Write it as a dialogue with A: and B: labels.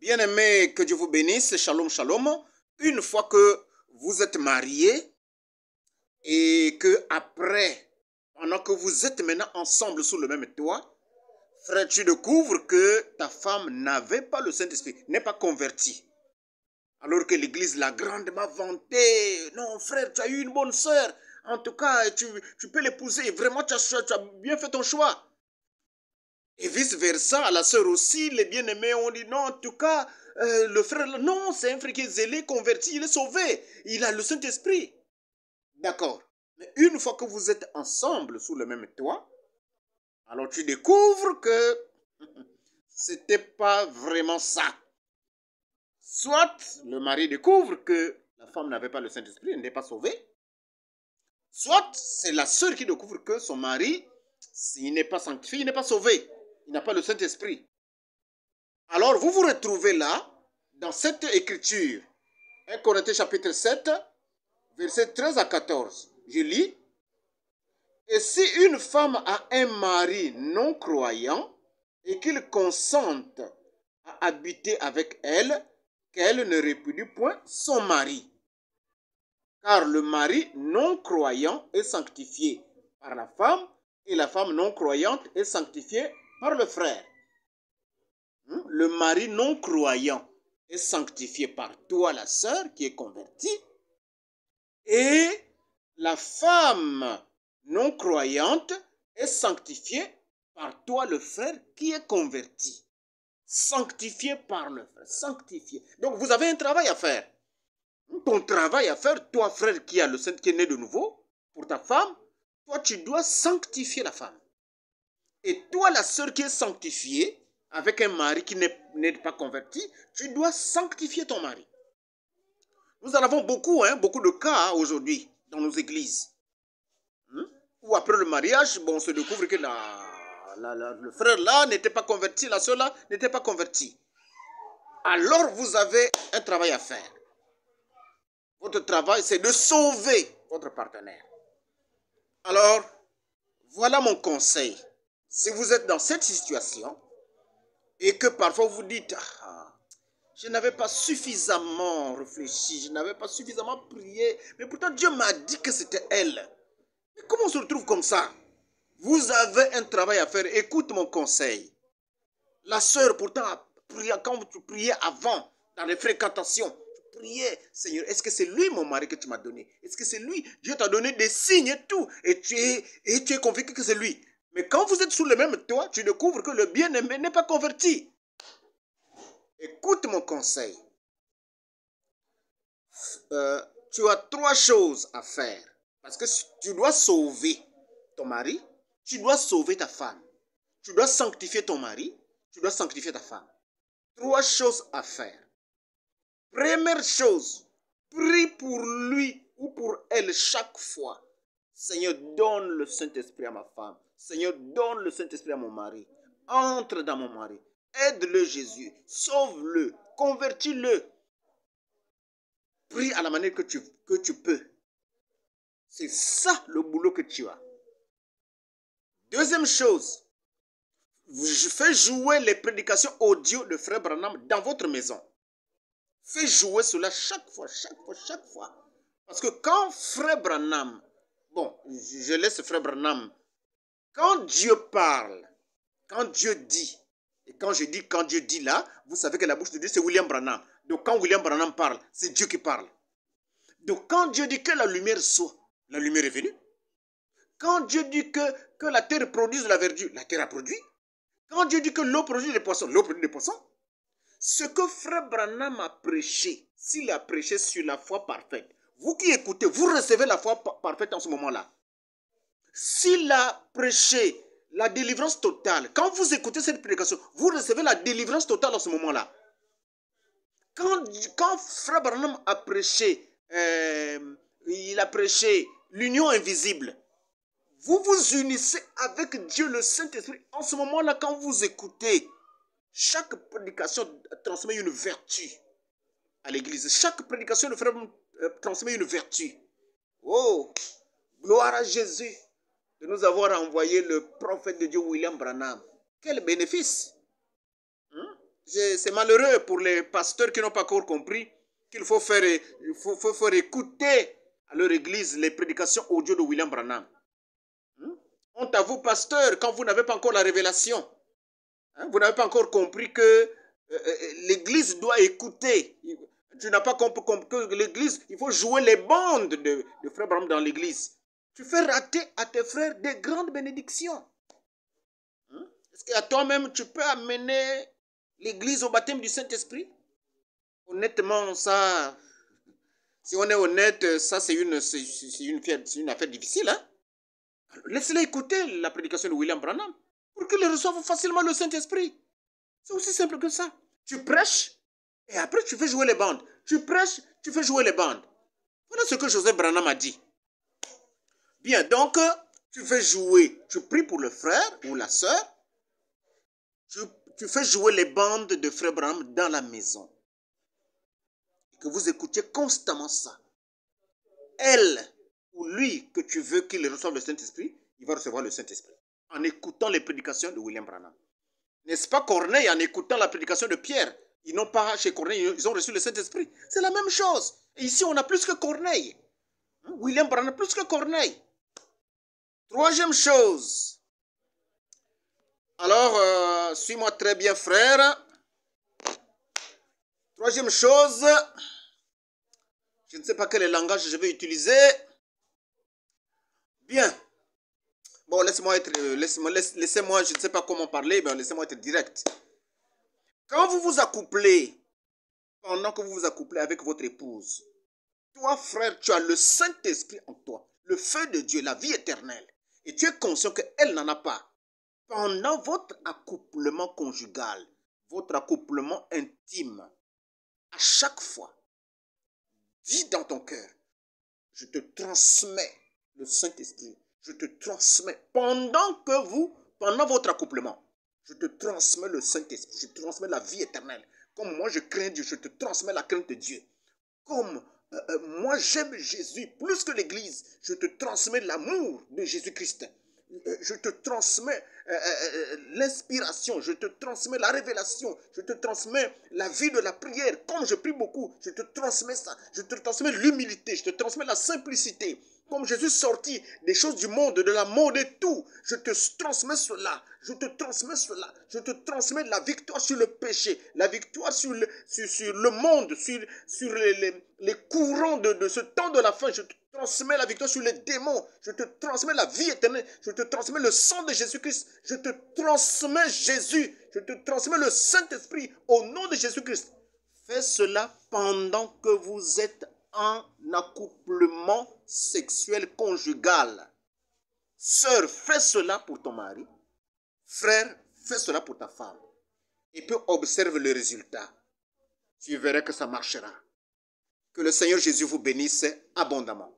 A: Bien-aimés, que Dieu vous bénisse, shalom, shalom. Une fois que vous êtes mariés et que après, pendant que vous êtes maintenant ensemble sous le même toit, frère, tu découvres que ta femme n'avait pas le Saint-Esprit, n'est pas convertie. Alors que l'Église l'a grandement vanté. Non, frère, tu as eu une bonne sœur. En tout cas, tu peux l'épouser. Vraiment, tu as bien fait ton choix. Et vice-versa, à la sœur aussi, les bien-aimés ont dit non, en tout cas, le frère, non, c'est un frère qui est zélé, converti, il est sauvé. Il a le Saint-Esprit. D'accord. Mais une fois que vous êtes ensemble sous le même toit, alors tu découvres que c'était pas vraiment ça. Soit le mari découvre que la femme n'avait pas le Saint-Esprit, elle n'est pas sauvée. Soit c'est la sœur qui découvre que son mari, s'il n'est pas sanctifié, il n'est pas sauvé. Il n'a pas le Saint-Esprit. Alors vous vous retrouvez là, dans cette écriture. 1 Corinthiens chapitre 7, versets 13 à 14. Je lis. Et si une femme a un mari non croyant et qu'il consente à habiter avec elle, qu'elle ne répudie point son mari. Car le mari non croyant est sanctifié par la femme et la femme non croyante est sanctifiée par le frère. Le mari non croyant est sanctifié par toi, la sœur qui est convertie, et la femme non croyante est sanctifiée par toi, le frère qui est converti. Sanctifié par le frère, sanctifié. Donc vous avez un travail à faire. Ton travail à faire, toi, frère qui a le Saint, qui est né de nouveau, pour ta femme, toi, tu dois sanctifier la femme. Et toi, la sœur qui est sanctifiée, avec un mari qui n'est pas converti, tu dois sanctifier ton mari. Nous en avons beaucoup, beaucoup de cas aujourd'hui dans nos églises. Où après le mariage, bon, on se découvre que le frère là n'était pas converti, la sœur là n'était pas convertie. Alors vous avez un travail à faire. Votre travail, c'est de sauver votre partenaire. Alors, voilà mon conseil. Si vous êtes dans cette situation et que parfois vous dites, je n'avais pas suffisamment réfléchi, je n'avais pas suffisamment prié, mais pourtant Dieu m'a dit que c'était elle. Mais comment on se retrouve comme ça? Vous avez un travail à faire. Écoute mon conseil. La sœur, pourtant, quand tu priais avant, dans les fréquentations, tu priais, Seigneur, est-ce que c'est lui mon mari que tu m'as donné? Est-ce que c'est lui? Dieu t'a donné des signes et tout, et tu es convaincu que c'est lui. Mais quand vous êtes sous le même toit, tu découvres que le bien-aimé n'est pas converti. Écoute mon conseil. Tu as 3 choses à faire. Parce que tu dois sauver ton mari, tu dois sauver ta femme. Tu dois sanctifier ton mari, tu dois sanctifier ta femme. 3 choses à faire. Première chose, prie pour lui ou pour elle chaque fois. Seigneur, donne le Saint-Esprit à ma femme. Seigneur, donne le Saint-Esprit à mon mari. Entre dans mon mari. Aide-le, Jésus. Sauve-le. Convertis-le. Prie à la manière que tu peux. C'est ça le boulot que tu as. Deuxième chose, fais jouer les prédications audio de Frère Branham dans votre maison. Fais jouer cela chaque fois. Parce que quand Frère Branham, bon, je laisse Frère Branham, quand Dieu parle, quand Dieu dit, et quand je dis quand Dieu dit là, vous savez que la bouche de Dieu c'est William Branham. Donc quand William Branham parle, c'est Dieu qui parle. Donc quand Dieu dit que la lumière soit, la lumière est venue. Quand Dieu dit que la terre produise de la verdure, la terre a produit. Quand Dieu dit que l'eau produit des poissons, l'eau produit des poissons. Ce que Frère Branham a prêché, s'il a prêché sur la foi parfaite, vous qui écoutez, vous recevez la foi parfaite en ce moment-là. S'il a prêché la délivrance totale, quand vous écoutez cette prédication, vous recevez la délivrance totale en ce moment-là. Quand Frère Branham a prêché, il a prêché l'union invisible, vous vous unissez avec Dieu le Saint-Esprit. En ce moment-là, quand vous écoutez, chaque prédication transmet une vertu à l'église. Chaque prédication de frère transmet une vertu. Oh, gloire à Jésus de nous avoir envoyé le prophète de Dieu William Branham. Quel bénéfice! C'est malheureux pour les pasteurs qui n'ont pas encore compris qu'il faut faire écouter à leur église les prédications audio de William Branham. Honte à vous, pasteurs, quand vous n'avez pas encore la révélation. Vous n'avez pas encore compris que l'église doit écouter. Tu n'as pas compris que l'église, il faut jouer les bandes de frère Branham dans l'église. Tu fais rater à tes frères des grandes bénédictions. Est-ce qu'à toi-même, tu peux amener l'église au baptême du Saint-Esprit? Honnêtement, ça, si on est honnête, ça c'est une affaire difficile. Hein? Laissez-les écouter la prédication de William Branham pour qu'ils reçoivent facilement le Saint-Esprit. C'est aussi simple que ça. Tu prêches et après tu fais jouer les bandes. Tu prêches, tu fais jouer les bandes. Voilà ce que Joseph Branham a dit. Bien, donc, tu fais jouer, tu pries pour le frère ou la sœur, tu fais jouer les bandes de frère Branham dans la maison. Et que vous écoutiez constamment ça. Elle ou lui que tu veux qu'il reçoive le Saint-Esprit, il va recevoir le Saint-Esprit. En écoutant les prédications de William Branham. N'est-ce pas Corneille, en écoutant la prédication de Pierre? Ils n'ont pas, chez Corneille, ils ont reçu le Saint-Esprit. C'est la même chose. Et ici, on a plus que Corneille. William Branham, plus que Corneille. Troisième chose. Alors, suis-moi très bien, frère. Troisième chose. Je ne sais pas quel langage je vais utiliser. Bien. Bon, laissez-moi, je ne sais pas comment parler, mais laissez-moi être direct. Quand vous vous accouplez, pendant que vous vous accouplez avec votre épouse, toi, frère, tu as le Saint-Esprit en toi, le feu de Dieu, la vie éternelle, et tu es conscient qu'elle n'en a pas. Pendant votre accouplement conjugal, votre accouplement intime, à chaque fois, dis dans ton cœur, je te transmets le Saint-Esprit. Je te transmets, pendant votre accouplement, je te transmets le Saint-Esprit, je te transmets la vie éternelle. Comme moi je crains Dieu, je te transmets la crainte de Dieu. Comme moi j'aime Jésus plus que l'Église, je te transmets l'amour de Jésus-Christ. Je te transmets l'inspiration, je te transmets la révélation, je te transmets la vie de la prière. Comme je prie beaucoup, je te transmets ça. Je te transmets l'humilité, je te transmets la simplicité. Comme Jésus sortit des choses du monde, de la mode et tout, je te transmets cela, je te transmets cela, je te transmets la victoire sur le péché, la victoire sur le monde, sur les courants de ce temps de la fin, je te transmets la victoire sur les démons, je te transmets la vie éternelle, je te transmets le sang de Jésus-Christ, je te transmets Jésus, je te transmets le Saint-Esprit au nom de Jésus-Christ. Fais cela pendant que vous êtes en accouplement sexuel conjugal. Sœur, fais cela pour ton mari. Frère, fais cela pour ta femme. Et puis observe le résultat. Tu verras que ça marchera. Que le Seigneur Jésus vous bénisse abondamment.